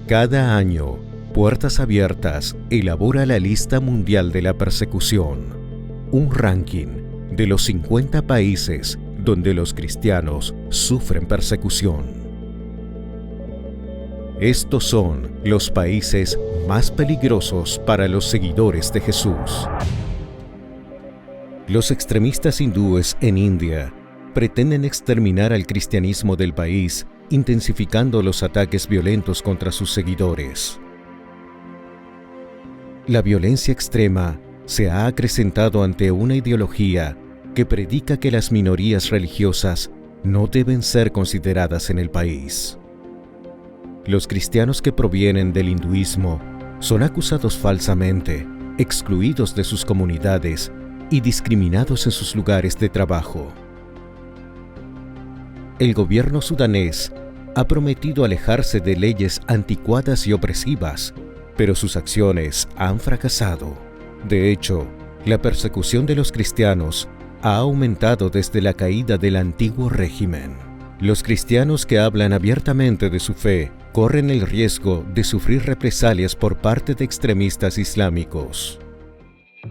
Cada año, Puertas Abiertas elabora la lista mundial de la persecución, un ranking de los 50 países donde los cristianos sufren persecución. Estos son los países más peligrosos para los seguidores de Jesús. Los extremistas hindúes en India pretenden exterminar al cristianismo del país, intensificando los ataques violentos contra sus seguidores. La violencia extrema se ha acrecentado ante una ideología que predica que las minorías religiosas no deben ser consideradas en el país. Los cristianos que provienen del hinduismo son acusados falsamente, excluidos de sus comunidades y discriminados en sus lugares de trabajo. El gobierno sudanés ha prometido alejarse de leyes anticuadas y opresivas, pero sus acciones han fracasado. De hecho, la persecución de los cristianos ha aumentado desde la caída del antiguo régimen. Los cristianos que hablan abiertamente de su fe corren el riesgo de sufrir represalias por parte de extremistas islámicos.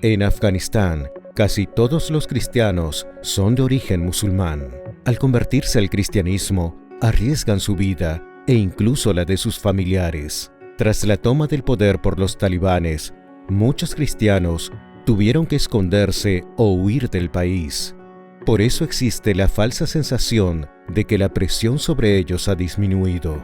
En Afganistán, casi todos los cristianos son de origen musulmán. Al convertirse al cristianismo, arriesgan su vida e incluso la de sus familiares. Tras la toma del poder por los talibanes, muchos cristianos tuvieron que esconderse o huir del país. Por eso existe la falsa sensación de que la presión sobre ellos ha disminuido.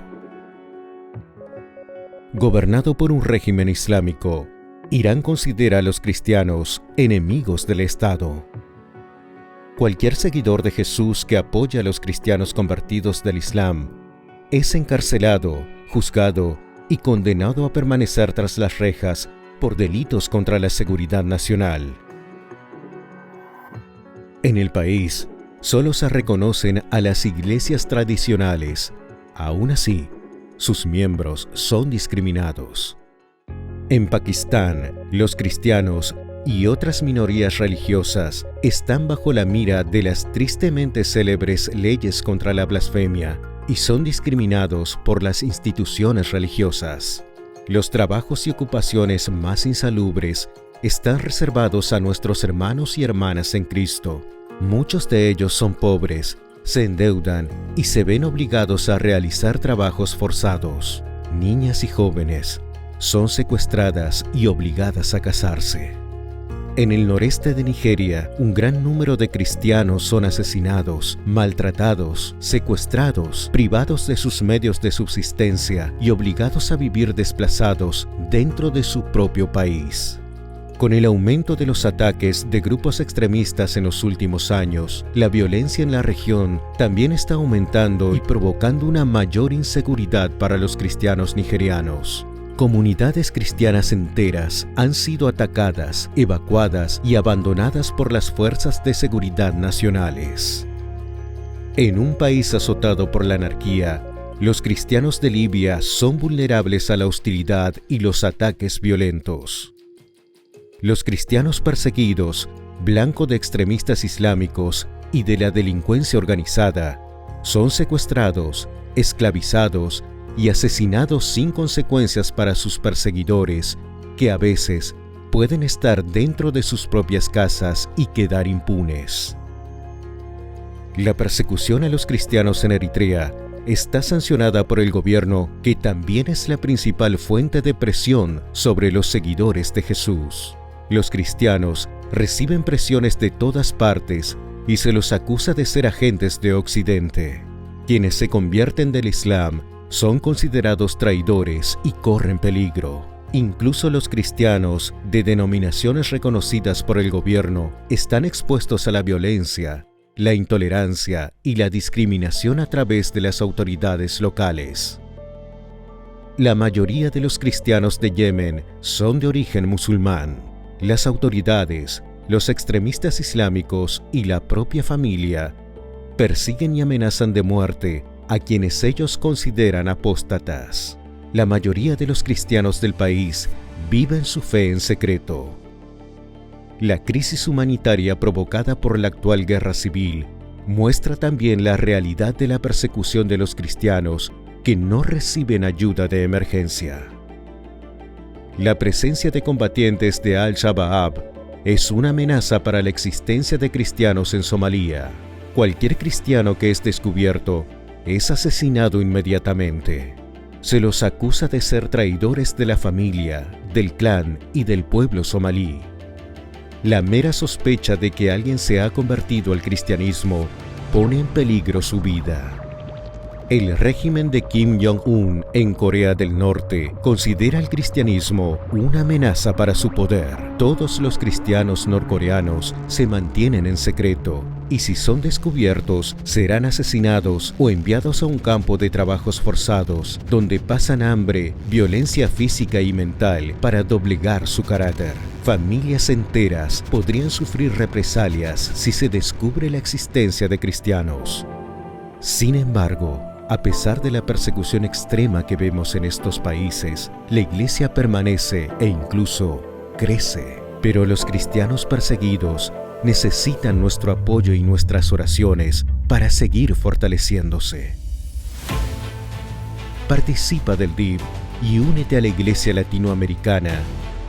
Gobernado por un régimen islámico, Irán considera a los cristianos enemigos del Estado. Cualquier seguidor de Jesús que apoya a los cristianos convertidos del Islam es encarcelado, juzgado y condenado a permanecer tras las rejas por delitos contra la seguridad nacional. En el país, solo se reconocen a las iglesias tradicionales. Aún así, sus miembros son discriminados. En Pakistán, los cristianos y otras minorías religiosas están bajo la mira de las tristemente célebres leyes contra la blasfemia y son discriminados por las instituciones religiosas. Los trabajos y ocupaciones más insalubres están reservados a nuestros hermanos y hermanas en Cristo. Muchos de ellos son pobres, se endeudan y se ven obligados a realizar trabajos forzados. Niñas y jóvenes son secuestradas y obligadas a casarse. En el noreste de Nigeria, un gran número de cristianos son asesinados, maltratados, secuestrados, privados de sus medios de subsistencia y obligados a vivir desplazados dentro de su propio país. Con el aumento de los ataques de grupos extremistas en los últimos años, la violencia en la región también está aumentando y provocando una mayor inseguridad para los cristianos nigerianos. Comunidades cristianas enteras han sido atacadas, evacuadas y abandonadas por las fuerzas de seguridad nacionales. En un país azotado por la anarquía, los cristianos de Libia son vulnerables a la hostilidad y los ataques violentos. Los cristianos perseguidos, blanco de extremistas islámicos y de la delincuencia organizada, son secuestrados, esclavizados y asesinados sin consecuencias para sus perseguidores, que a veces pueden estar dentro de sus propias casas y quedar impunes. La persecución a los cristianos en Eritrea está sancionada por el gobierno, que también es la principal fuente de presión sobre los seguidores de Jesús. Los cristianos reciben presiones de todas partes y se los acusa de ser agentes de Occidente. Quienes se convierten del Islam son considerados traidores y corren peligro. Incluso los cristianos de denominaciones reconocidas por el gobierno están expuestos a la violencia, la intolerancia y la discriminación a través de las autoridades locales. La mayoría de los cristianos de Yemen son de origen musulmán. Las autoridades, los extremistas islámicos y la propia familia persiguen y amenazan de muerte a quienes ellos consideran apóstatas. La mayoría de los cristianos del país viven su fe en secreto. La crisis humanitaria provocada por la actual guerra civil muestra también la realidad de la persecución de los cristianos que no reciben ayuda de emergencia. La presencia de combatientes de Al-Shabaab es una amenaza para la existencia de cristianos en Somalia. Cualquier cristiano que es descubierto es asesinado inmediatamente. Se los acusa de ser traidores de la familia, del clan y del pueblo somalí. La mera sospecha de que alguien se ha convertido al cristianismo pone en peligro su vida. El régimen de Kim Jong-un en Corea del Norte considera el cristianismo una amenaza para su poder. Todos los cristianos norcoreanos se mantienen en secreto y si son descubiertos serán asesinados o enviados a un campo de trabajos forzados donde pasan hambre, violencia física y mental para doblegar su carácter. Familias enteras podrían sufrir represalias si se descubre la existencia de cristianos. Sin embargo, a pesar de la persecución extrema que vemos en estos países, la Iglesia permanece e incluso crece. Pero los cristianos perseguidos necesitan nuestro apoyo y nuestras oraciones para seguir fortaleciéndose. Participa del DIP y únete a la Iglesia Latinoamericana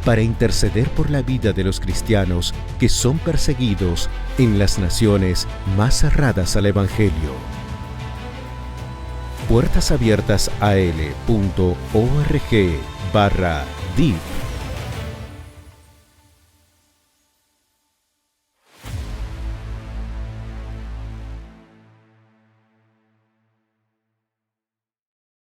para interceder por la vida de los cristianos que son perseguidos en las naciones más cerradas al Evangelio. puertasabiertasal.org/DIP